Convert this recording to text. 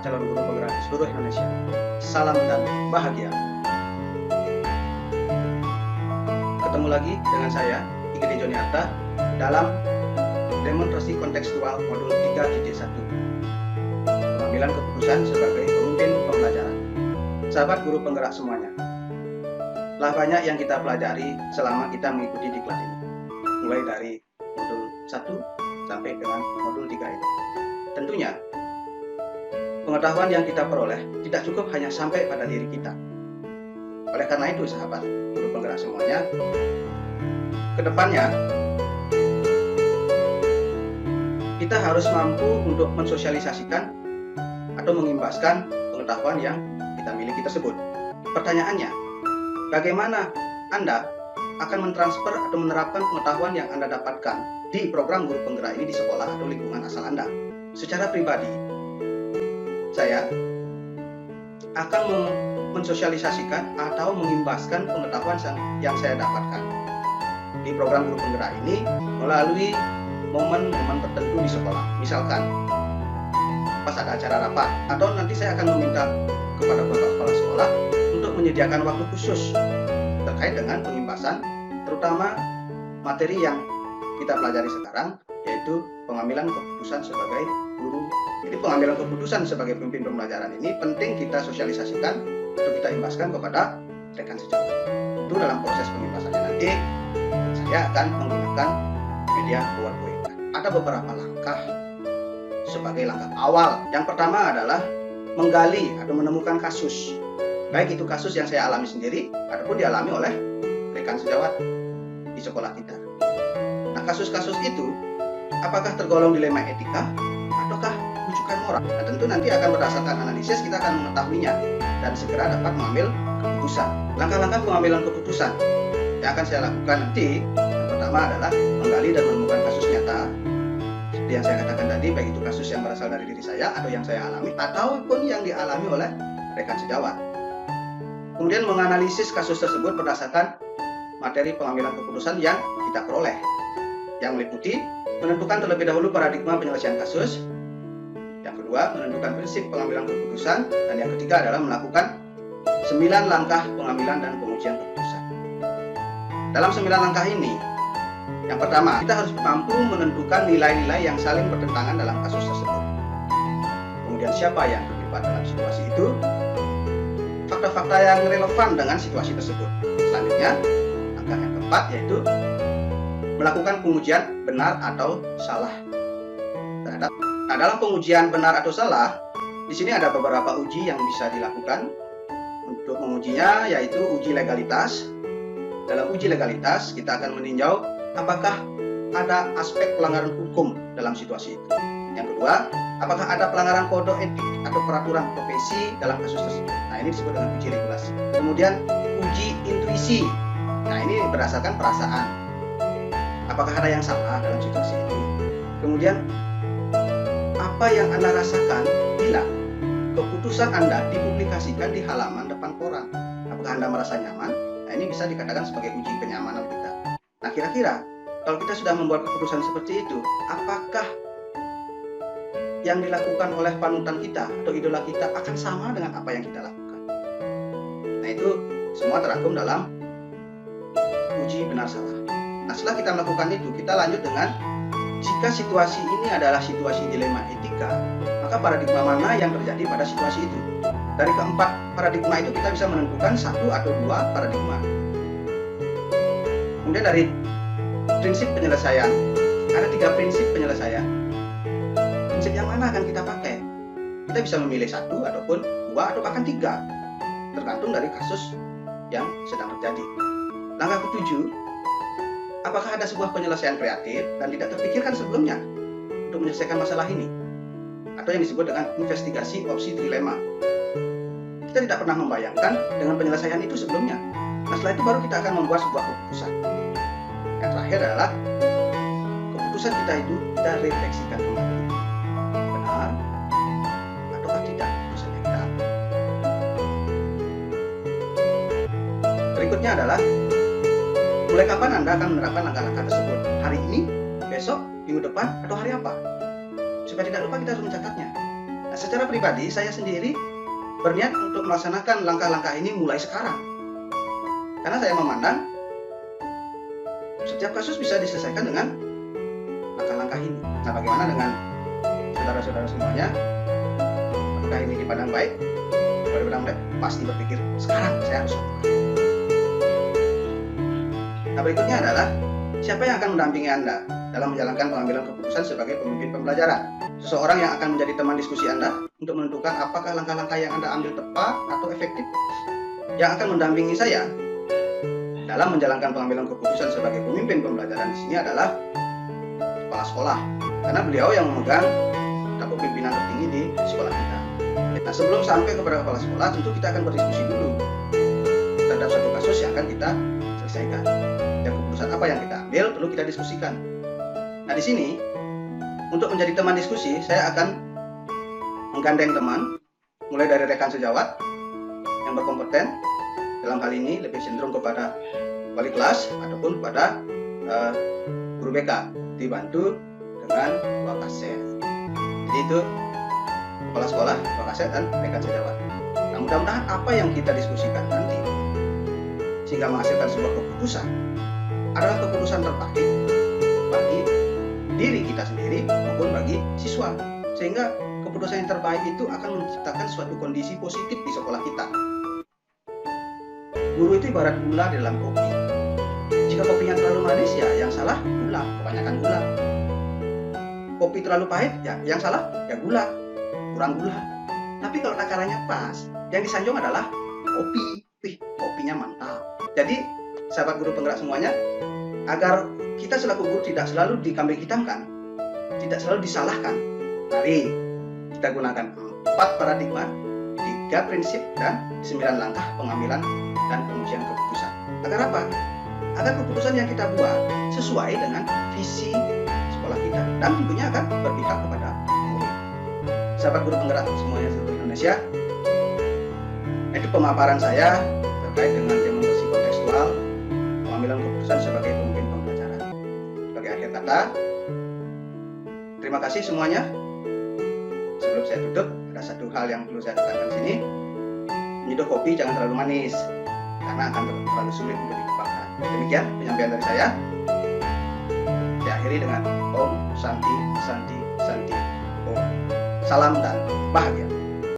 calon guru penggerak di seluruh Indonesia. Salam dan bahagia. Ketemu lagi dengan saya, Igede Joni Arta, dalam demonstrasi kontekstual modul 3.1. Pengambilan keputusan sebagai pemimpin pembelajaran. Sahabat guru penggerak semuanya, telah banyak yang kita pelajari selama kita mengikuti diklat ini, mulai dari modul 1 sampai dengan modul 3 ini. Tentunya, pengetahuan yang kita peroleh tidak cukup hanya sampai pada diri kita. Oleh karena itu, sahabat guru penggerak semuanya, ke depannya kita harus mampu untuk mensosialisasikan atau mengimbaskan pengetahuan yang kita miliki tersebut. Pertanyaannya, bagaimana Anda akan mentransfer atau menerapkan pengetahuan yang Anda dapatkan di program guru penggerak ini di sekolah atau lingkungan asal Anda? Secara pribadi, saya akan mensosialisasikan atau mengimbaskan pengetahuan yang saya dapatkan di program guru penggerak ini melalui momen-momen tertentu di sekolah. Misalkan pas ada acara rapat, atau nanti saya akan meminta kepada kepala sekolah untuk menyediakan waktu khusus terkait dengan pengimbasan, terutama materi yang kita pelajari sekarang, yaitu pengambilan keputusan sebagai guru. Jadi pengambilan keputusan sebagai pemimpin pembelajaran ini penting kita sosialisasikan atau kita imbaskan kepada rekan sejawat. Itu dalam proses pengimbasannya nanti saya akan menggunakan media PowerPoint. Ada beberapa langkah sebagai langkah awal. Yang pertama adalah menggali atau menemukan kasus. Baik itu kasus yang saya alami sendiri ataupun dialami oleh rekan sejawat di sekolah kita. Nah, kasus-kasus itu apakah tergolong dilema etika ataukah rujukan moral? Nah, tentu nanti akan berdasarkan analisis kita akan mengetahuinya dan segera dapat mengambil keputusan. Langkah-langkah pengambilan keputusan yang akan saya lakukan nanti, yang pertama adalah menggali dan menemukan kasus nyata seperti yang saya katakan tadi, baik itu kasus yang berasal dari diri saya atau yang saya alami ataupun yang dialami oleh rekan sejawat. Kemudian menganalisis kasus tersebut berdasarkan materi pengambilan keputusan yang kita peroleh, yang meliputi menentukan terlebih dahulu paradigma penyelesaian kasus, yang kedua menentukan prinsip pengambilan keputusan, dan yang ketiga adalah melakukan 9 langkah pengambilan dan pengujian keputusan. Dalam 9 langkah ini, yang pertama, kita harus mampu menentukan nilai-nilai yang saling bertentangan dalam kasus tersebut. Kemudian siapa yang terlibat dalam situasi itu, fakta-fakta yang relevan dengan situasi tersebut. Selanjutnya, langkah yang keempat yaitu melakukan pengujian benar atau salah terhadap. Nah, dalam pengujian benar atau salah, di sini ada beberapa uji yang bisa dilakukan. Untuk mengujinya yaitu uji legalitas. Dalam uji legalitas, kita akan meninjau apakah ada aspek pelanggaran hukum dalam situasi itu. Yang kedua, apakah ada pelanggaran kode etik atau peraturan profesi dalam kasus tersebut. Nah, ini disebut dengan uji regulasi. Kemudian, uji intuisi. Nah, ini berdasarkan perasaan. Apakah ada yang salah dalam situasi itu? Kemudian, apa yang Anda rasakan bila keputusan Anda dipublikasikan di halaman depan koran? Apakah Anda merasa nyaman? Nah, ini bisa dikatakan sebagai uji kenyamanan kita. Nah, kira-kira kalau kita sudah membuat keputusan seperti itu, apakah yang dilakukan oleh panutan kita atau idola kita akan sama dengan apa yang kita lakukan? Nah, itu semua terangkum dalam uji benar salah. Nah, setelah kita melakukan itu, kita lanjut dengan jika situasi ini adalah situasi dilema etika, maka paradigma mana yang terjadi pada situasi itu? Dari keempat paradigma itu kita bisa menentukan 1 atau 2 paradigma. Kemudian dari prinsip penyelesaian, ada 3 prinsip penyelesaian. Prinsip yang mana akan kita pakai? Kita bisa memilih 1 ataupun 2 atau bahkan 3, tergantung dari kasus yang sedang terjadi. Langkah ke-7, apakah ada sebuah penyelesaian kreatif dan tidak terpikirkan sebelumnya untuk menyelesaikan masalah ini? Atau yang disebut dengan investigasi opsi trilema. Kita tidak pernah membayangkan dengan penyelesaian itu sebelumnya. Nah, setelah itu baru kita akan membuat sebuah keputusan. Yang terakhir adalah keputusan kita itu kita refleksikan kembali. Benar ataukah tidak keputusan yang kita ambil? Berikutnya adalah mulai kapan Anda akan menerapkan langkah-langkah tersebut? Hari ini, besok, minggu depan, atau hari apa? Supaya tidak lupa kita harus mencatatnya. Nah, Nah, secara pribadi saya sendiri berniat untuk melaksanakan langkah-langkah ini mulai sekarang. Karena saya memandang setiap kasus bisa diselesaikan dengan langkah-langkah ini. Nah, bagaimana dengan saudara-saudara semuanya? Apakah ini dipandang baik? Kalau dipandang baik, pasti berpikir sekarang saya harus lakukan. Nah, berikutnya adalah siapa yang akan mendampingi Anda dalam menjalankan pengambilan keputusan sebagai pemimpin pembelajaran. Seseorang yang akan menjadi teman diskusi Anda untuk menentukan apakah langkah-langkah yang Anda ambil tepat atau efektif. Yang akan mendampingi saya dalam menjalankan pengambilan keputusan sebagai pemimpin pembelajaran di sini adalah kepala sekolah, karena beliau yang memegang tampuk pimpinan tertinggi di sekolah kita. Nah, sebelum sampai kepada kepala sekolah, tentu kita akan berdiskusi dulu terhadap satu kasus yang akan kita selesaikan. Dan keputusan apa yang kita ambil perlu kita diskusikan. Nah, di sini untuk menjadi teman diskusi, saya akan menggandeng teman, mulai dari rekan sejawat yang berkompeten, dalam hal ini lebih cenderung kepada wali kelas ataupun pada guru BK, dibantu dengan wakaset. Jadi itu kepala sekolah, wakaset, dan rekan sejawat. Nah, mudah-mudahan apa yang kita diskusikan nanti sehingga menghasilkan sebuah keputusan adalah keputusan terbaik bagi diri kita sendiri maupun bagi siswa, sehingga keputusan yang terbaik itu akan menciptakan suatu kondisi positif di sekolah kita. Guru itu ibarat gula di dalam kopi. Jika kopinya terlalu manis, ya yang salah gula, kebanyakan gula. Kopi terlalu pahit, ya yang salah ya gula, kurang gula. Tapi kalau takarannya pas, yang disanjung adalah kopi. Wih, kopinya mantap. Jadi, sahabat guru penggerak semuanya, agar kita selaku guru tidak selalu dikambing hitamkan, tidak selalu disalahkan, mari kita gunakan 4 paradigma, 3 prinsip, dan 9 langkah pengambilan dan pengujian keputusan. Agar apa? Agar keputusan yang kita buat sesuai dengan visi sekolah kita dan tentunya akan berpihak kepada murid. Sahabat guru penggerak semuanya seluruh Indonesia, itu pemaparan saya terkait dengan demonstrasi kontekstual pengambilan keputusan sebagai pemimpin pembelajaran. Sebagai akhir kata, terima kasih semuanya. Sebelum saya tutup, ada satu hal yang perlu saya tekankan di sini. Menyeduh kopi jangan terlalu manis, karena akan terlalu sulit untuk dilupakan. Demikian penyampaian dari saya. Saya akhiri dengan Om Santi Santi Santi Om. Salam dan bahagia.